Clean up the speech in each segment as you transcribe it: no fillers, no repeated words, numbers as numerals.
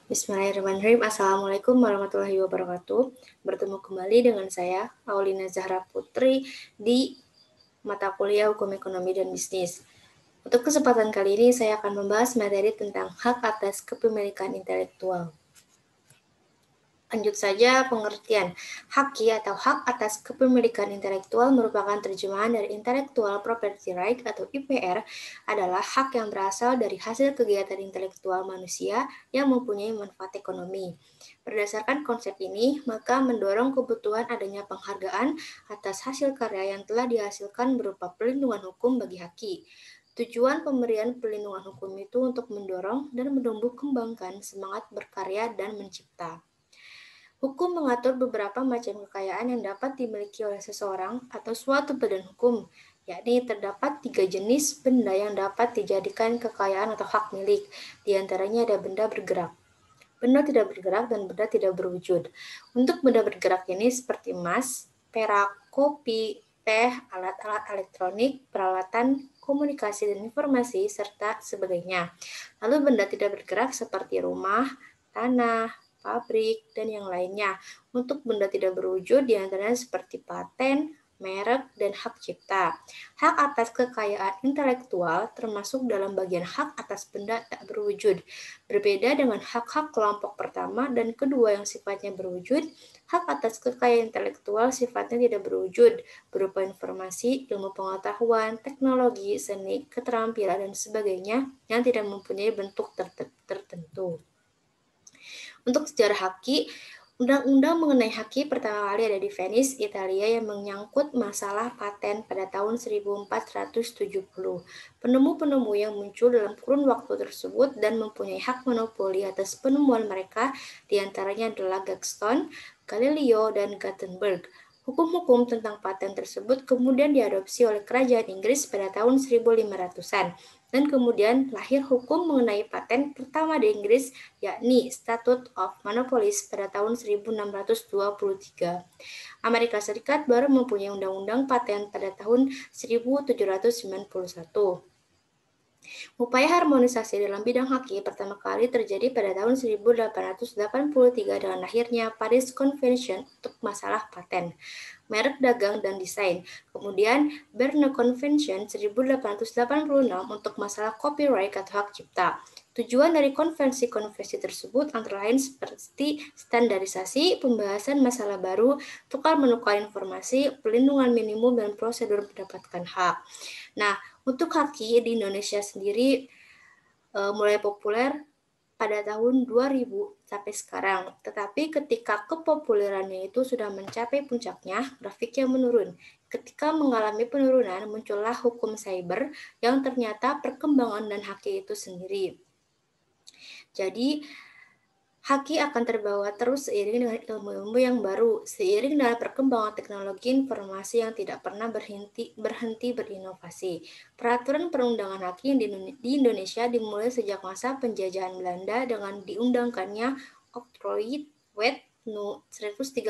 Bismillahirrahmanirrahim. Assalamualaikum warahmatullahi wabarakatuh. Bertemu kembali dengan saya, Aulina Zahra Putri, di mata kuliah Hukum Ekonomi dan Bisnis. Untuk kesempatan kali ini, saya akan membahas materi tentang hak atas kepemilikan intelektual. Lanjut saja pengertian. Haki atau hak atas kepemilikan intelektual merupakan terjemahan dari Intellectual Property Right atau IPR adalah hak yang berasal dari hasil kegiatan intelektual manusia yang mempunyai manfaat ekonomi. Berdasarkan konsep ini, maka mendorong kebutuhan adanya penghargaan atas hasil karya yang telah dihasilkan berupa perlindungan hukum bagi haki. Tujuan pemberian perlindungan hukum itu untuk mendorong dan menumbuh kembangkan semangat berkarya dan mencipta. Hukum mengatur beberapa macam kekayaan yang dapat dimiliki oleh seseorang atau suatu badan hukum, yakni terdapat 3 jenis benda yang dapat dijadikan kekayaan atau hak milik. Di antaranya ada benda bergerak, benda tidak bergerak, dan benda tidak berwujud. Untuk benda bergerak ini seperti emas, perak, kopi, teh, alat-alat elektronik, peralatan komunikasi dan informasi, serta sebagainya. Lalu benda tidak bergerak seperti rumah, tanah, pabrik, dan yang lainnya. Untuk benda tidak berwujud diantaranya seperti paten, merek, dan hak cipta. Hak atas kekayaan intelektual termasuk dalam bagian hak atas benda tak berwujud. Berbeda dengan hak-hak kelompok pertama dan kedua yang sifatnya berwujud, hak atas kekayaan intelektual sifatnya tidak berwujud, berupa informasi, ilmu pengetahuan, teknologi, seni, keterampilan, dan sebagainya yang tidak mempunyai bentuk tertentu. Untuk sejarah haki, undang-undang mengenai haki pertama kali ada di Venice, Italia yang menyangkut masalah paten pada tahun 1470. Penemu-penemu yang muncul dalam kurun waktu tersebut dan mempunyai hak monopoli atas penemuan mereka diantaranya adalah Gladstone, Galileo, dan Gutenberg. Hukum-hukum tentang paten tersebut kemudian diadopsi oleh kerajaan Inggris pada tahun 1500-an. Dan kemudian lahir hukum mengenai paten pertama di Inggris, yakni Statute of Monopolies pada tahun 1623. Amerika Serikat baru mempunyai undang-undang paten pada tahun 1791. Upaya harmonisasi dalam bidang haki pertama kali terjadi pada tahun 1883 dengan lahirnya Paris Convention untuk masalah paten, merek dagang, dan desain. Kemudian Berne Convention 1886 untuk masalah copyright atau hak cipta. Tujuan dari konvensi-konvensi tersebut antara lain seperti standarisasi, pembahasan masalah baru, tukar-menukar informasi, perlindungan minimum, dan prosedur mendapatkan hak. Nah, untuk haki di Indonesia sendiri mulai populer pada tahun 2000 sampai sekarang. Tetapi ketika kepopulerannya itu sudah mencapai puncaknya, grafiknya menurun. Ketika mengalami penurunan, muncullah hukum cyber yang ternyata perkembangan dan haki itu sendiri. Jadi, haki akan terbawa terus seiring dengan ilmu-ilmu yang baru, seiring dengan perkembangan teknologi informasi yang tidak pernah berhenti berinovasi. Peraturan perundangan haki di Indonesia dimulai sejak masa penjajahan Belanda dengan diundangkannya Octrooi Wet No. 136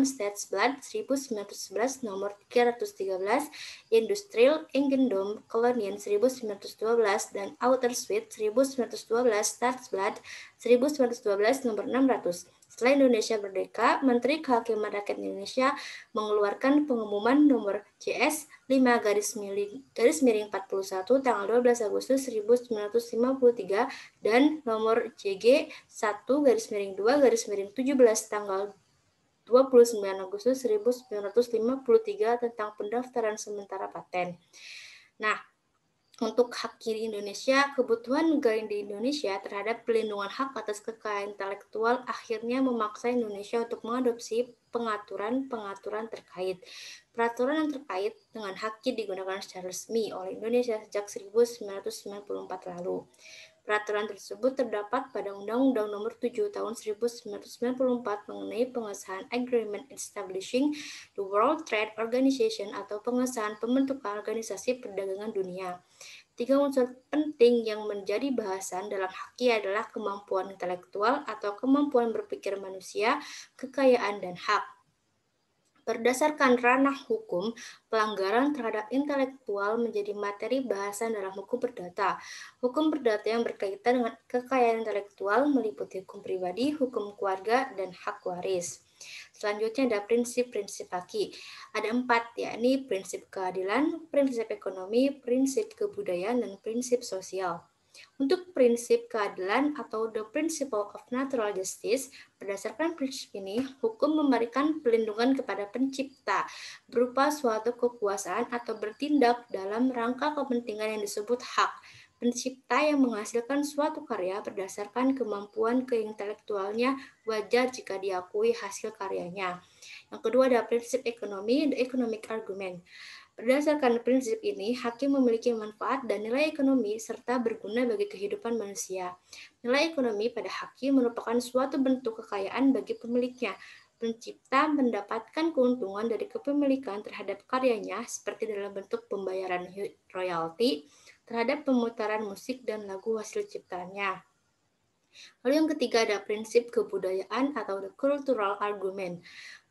Stadsblad 1911 nomor 313, Industrial Eigendom Koloniën 1912 dan Outer Suite 1912 Stadsblad 1912 nomor 600. Setelah Indonesia merdeka, Menteri Kehakiman Rakyat Indonesia mengeluarkan pengumuman nomor CS 5/41 tanggal 12 Agustus 1953 dan nomor JG 1/2/17 tanggal 29 Agustus 1953 tentang pendaftaran sementara paten. Nah, untuk haki di Indonesia, kebutuhan negara di Indonesia terhadap pelindungan hak atas kekayaan intelektual akhirnya memaksa Indonesia untuk mengadopsi pengaturan terkait. Peraturan yang terkait dengan haki digunakan secara resmi oleh Indonesia sejak 1994 lalu. Peraturan tersebut terdapat pada Undang-Undang Nomor 7 Tahun 1994 mengenai pengesahan Agreement Establishing the World Trade Organization atau pengesahan pembentukan Organisasi Perdagangan Dunia. 3 unsur penting yang menjadi bahasan dalam haki adalah kemampuan intelektual atau kemampuan berpikir manusia, kekayaan, dan hak. Berdasarkan ranah hukum, pelanggaran terhadap intelektual menjadi materi bahasan dalam hukum perdata. Hukum perdata yang berkaitan dengan kekayaan intelektual meliputi hukum pribadi, hukum keluarga, dan hak waris. Selanjutnya ada prinsip-prinsip haki. Ada 4, yakni prinsip keadilan, prinsip ekonomi, prinsip kebudayaan, dan prinsip sosial. Untuk prinsip keadilan atau the principle of natural justice, berdasarkan prinsip ini, hukum memberikan perlindungan kepada pencipta berupa suatu kekuasaan atau bertindak dalam rangka kepentingan yang disebut hak. Pencipta yang menghasilkan suatu karya berdasarkan kemampuan keintelektualnya wajar jika diakui hasil karyanya. Yang kedua ada prinsip ekonomi, the economic argument. Berdasarkan prinsip ini, hakim memiliki manfaat dan nilai ekonomi serta berguna bagi kehidupan manusia. Nilai ekonomi pada hakim merupakan suatu bentuk kekayaan bagi pemiliknya. Pencipta mendapatkan keuntungan dari kepemilikan terhadap karyanya seperti dalam bentuk pembayaran royalti terhadap pemutaran musik dan lagu hasil ciptaannya. Lalu yang ketiga ada prinsip kebudayaan atau the cultural argument.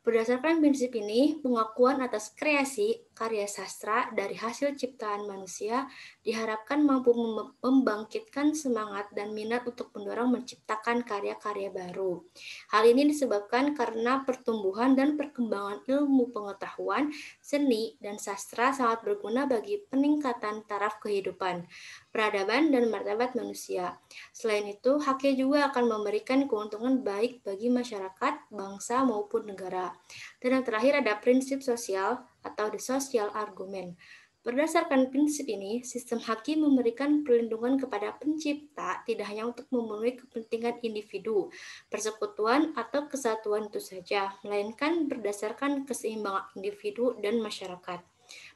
Berdasarkan prinsip ini, pengakuan atas kreasi karya sastra dari hasil ciptaan manusia diharapkan mampu membangkitkan semangat dan minat untuk mendorong menciptakan karya-karya baru. Hal ini disebabkan karena pertumbuhan dan perkembangan ilmu pengetahuan, seni, dan sastra sangat berguna bagi peningkatan taraf kehidupan, peradaban, dan martabat manusia. Selain itu, haknya juga akan memberikan keuntungan baik bagi masyarakat, bangsa, maupun negara. Dan yang terakhir ada prinsip sosial atau the social argument. Berdasarkan prinsip ini, sistem hakim memberikan perlindungan kepada pencipta tidak hanya untuk memenuhi kepentingan individu, persekutuan, atau kesatuan itu saja, melainkan berdasarkan keseimbangan individu dan masyarakat.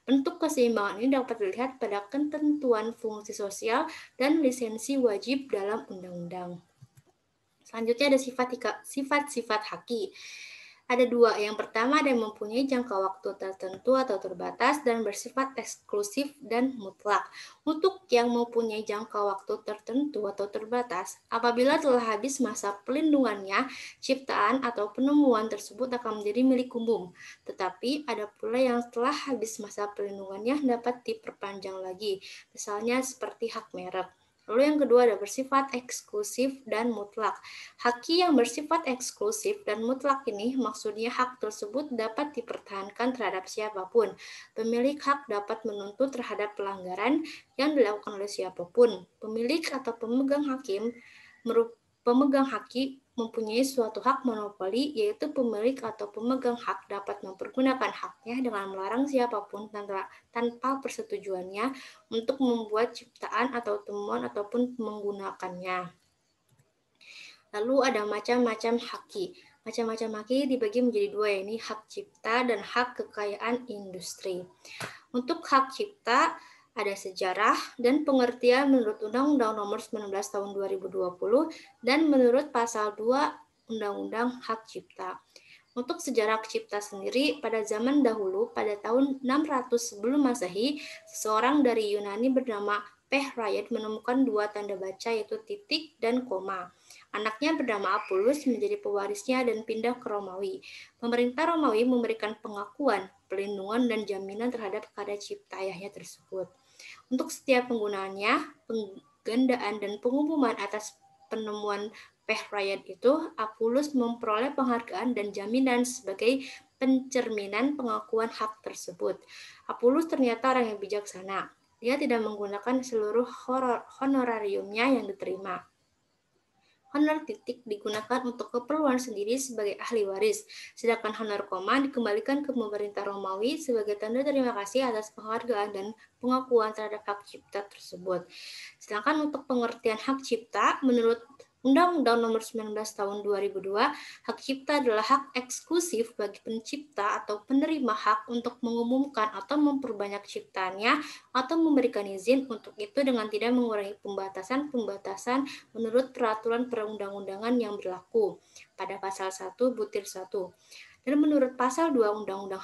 Bentuk keseimbangan ini dapat dilihat pada ketentuan fungsi sosial dan lisensi wajib dalam undang-undang. Selanjutnya ada sifat-sifat haki. Ada 2. Yang pertama ada yang mempunyai jangka waktu tertentu atau terbatas dan bersifat eksklusif dan mutlak. Untuk yang mempunyai jangka waktu tertentu atau terbatas, apabila telah habis masa pelindungannya, ciptaan atau penemuan tersebut akan menjadi milik umum. Tetapi ada pula yang setelah habis masa pelindungannya dapat diperpanjang lagi, misalnya seperti hak merek. Lalu yang kedua ada bersifat eksklusif dan mutlak. Haki yang bersifat eksklusif dan mutlak ini maksudnya hak tersebut dapat dipertahankan terhadap siapapun. Pemilik hak dapat menuntut terhadap pelanggaran yang dilakukan oleh siapapun. Pemilik atau pemegang haki mempunyai suatu hak monopoli, yaitu pemilik atau pemegang hak dapat mempergunakan haknya dengan melarang siapapun tanpa persetujuannya untuk membuat ciptaan atau temuan ataupun menggunakannya. Lalu ada macam-macam haki. Macam-macam haki dibagi menjadi 2, yakni hak cipta dan hak kekayaan industri. Untuk hak cipta ada sejarah dan pengertian menurut Undang-Undang Nomor 19 Tahun 2020 dan menurut Pasal 2 Undang-Undang Hak Cipta. Untuk sejarah cipta sendiri, pada zaman dahulu, pada tahun 600 sebelum Masehi, seseorang dari Yunani bernama Pehrayat menemukan 2 tanda baca, yaitu titik dan koma. Anaknya bernama Apulus menjadi pewarisnya dan pindah ke Romawi. Pemerintah Romawi memberikan pengakuan, perlindungan, dan jaminan terhadap karya cipta ayahnya tersebut. Untuk setiap penggunaannya, penggandaan dan pengumuman atas penemuan Pehrayat itu, Apulus memperoleh penghargaan dan jaminan sebagai pencerminan pengakuan hak tersebut. Apulus ternyata orang yang bijaksana. Dia tidak menggunakan seluruh honorariumnya yang diterima. Honor titik digunakan untuk keperluan sendiri sebagai ahli waris, sedangkan honor koma dikembalikan ke pemerintah Romawi sebagai tanda terima kasih atas penghargaan dan pengakuan terhadap hak cipta tersebut. Sedangkan untuk pengertian hak cipta, menurut Undang-Undang Nomor 19 Tahun 2002, hak cipta adalah hak eksklusif bagi pencipta atau penerima hak untuk mengumumkan atau memperbanyak ciptaannya atau memberikan izin untuk itu dengan tidak mengurangi pembatasan-pembatasan menurut peraturan perundang-undangan yang berlaku pada pasal 1 butir 1. Dan menurut pasal 2 Undang-Undang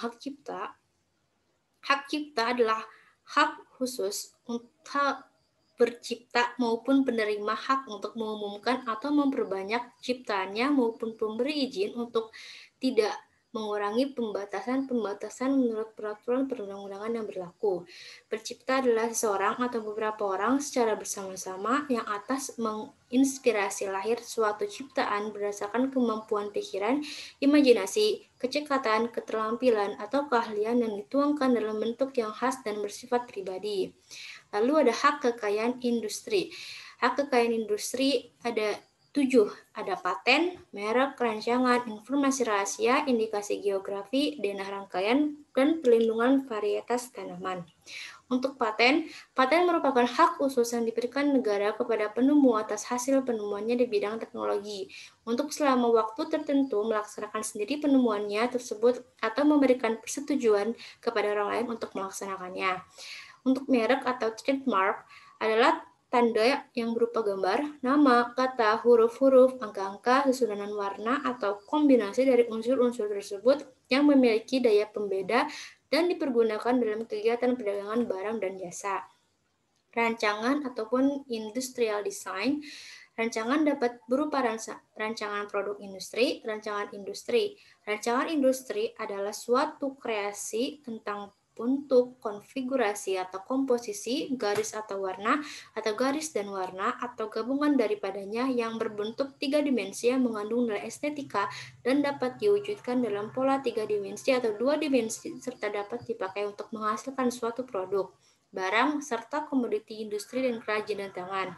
Hak Cipta adalah hak khusus untuk bercipta maupun penerima hak untuk mengumumkan atau memperbanyak ciptaannya maupun pemberi izin untuk tidak mengurangi pembatasan-pembatasan menurut peraturan perundang-undangan yang berlaku. Pencipta adalah seseorang atau beberapa orang secara bersama-sama yang atas menginspirasi lahir suatu ciptaan berdasarkan kemampuan pikiran, imajinasi, kecekatan, keterampilan, atau keahlian yang dituangkan dalam bentuk yang khas dan bersifat pribadi. Lalu ada hak kekayaan industri. Hak kekayaan industri ada 7. Ada paten, merek, rancangan, informasi rahasia, indikasi geografi, denah rangkaian, dan perlindungan varietas tanaman. Untuk paten merupakan hak khusus yang diberikan negara kepada penemu atas hasil penemuannya di bidang teknologi untuk selama waktu tertentu melaksanakan sendiri penemuannya tersebut atau memberikan persetujuan kepada orang lain untuk melaksanakannya. Untuk merek atau trademark adalah tanda yang berupa gambar, nama, kata, huruf-huruf, angka-angka, susunan warna, atau kombinasi dari unsur-unsur tersebut yang memiliki daya pembeda dan dipergunakan dalam kegiatan perdagangan barang dan jasa. Rancangan ataupun industrial design. Rancangan dapat berupa rancangan produk industri, rancangan industri. Rancangan industri adalah suatu kreasi tentang bentuk, konfigurasi atau komposisi, garis atau warna, atau garis dan warna, atau gabungan daripadanya yang berbentuk 3 dimensi yang mengandung nilai estetika dan dapat diwujudkan dalam pola 3 dimensi atau 2 dimensi serta dapat dipakai untuk menghasilkan suatu produk, barang, serta komoditi industri dan kerajinan tangan.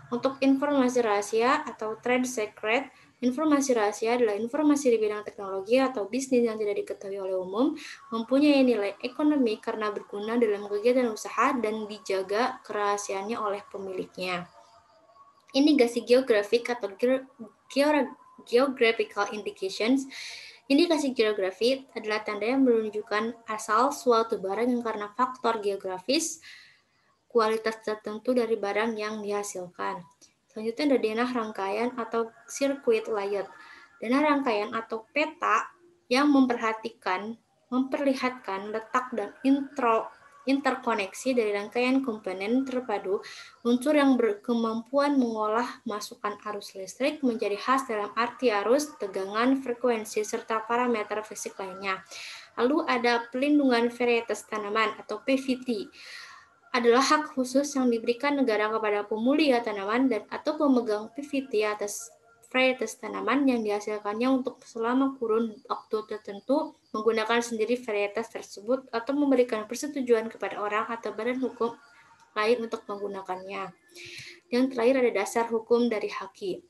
Untuk informasi rahasia atau trade secret, informasi rahasia adalah informasi di bidang teknologi atau bisnis yang tidak diketahui oleh umum, mempunyai nilai ekonomi karena berguna dalam kegiatan usaha dan dijaga kerahasiaannya oleh pemiliknya. Indikasi geografik atau geographical indications. Indikasi geografi adalah tanda yang menunjukkan asal suatu barang yang karena faktor geografis, kualitas tertentu dari barang yang dihasilkan. Selanjutnya ada denah rangkaian atau circuit layout. Denah rangkaian atau peta yang memperlihatkan letak dan interkoneksi dari rangkaian komponen terpadu unsur yang berkemampuan mengolah masukan arus listrik menjadi khas dalam arti arus, tegangan, frekuensi, serta parameter fisik lainnya. Lalu ada pelindungan varietas tanaman atau PVT. Adalah hak khusus yang diberikan negara kepada pemulia tanaman dan atau pemegang PVT atas varietas tanaman yang dihasilkannya untuk selama kurun waktu tertentu menggunakan sendiri varietas tersebut atau memberikan persetujuan kepada orang atau badan hukum lain untuk menggunakannya. Yang terakhir ada dasar hukum dari haki.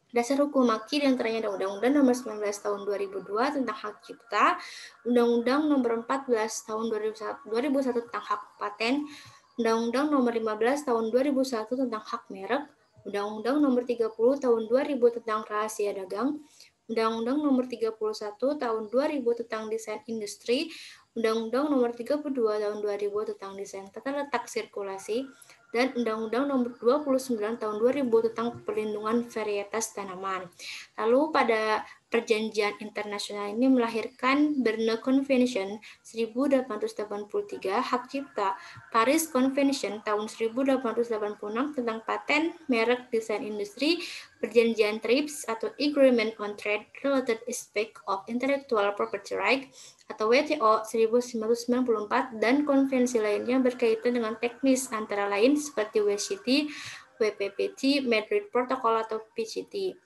Dasar hukum haki diantaranya ada Undang-Undang Nomor 19 Tahun 2002 tentang Hak Cipta, Undang-Undang Nomor 14 Tahun 2001 tentang Hak Paten, Undang-Undang Nomor 15 Tahun 2001 tentang Hak Merek, Undang-Undang Nomor 30 Tahun 2000 tentang Rahasia Dagang, Undang-Undang Nomor 31 Tahun 2000 tentang Desain Industri, Undang-Undang Nomor 32 Tahun 2000 tentang Desain Tata Letak Sirkulasi, dan Undang-Undang Nomor 29 Tahun 2000 tentang Perlindungan Varietas Tanaman. Lalu pada perjanjian internasional ini melahirkan Berne Convention 1883 Hak Cipta, Paris Convention tahun 1886 tentang paten, merek, desain industri, perjanjian TRIPS atau Agreement on Trade Related Aspects of Intellectual Property Right atau WTO 1994 dan konvensi lainnya berkaitan dengan teknis antara lain seperti WCT, WPPT, Madrid Protocol atau PCT.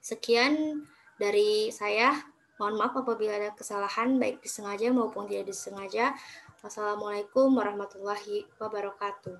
Sekian dari saya. Mohon maaf apabila ada kesalahan baik disengaja maupun tidak disengaja. Wassalamualaikum warahmatullahi wabarakatuh.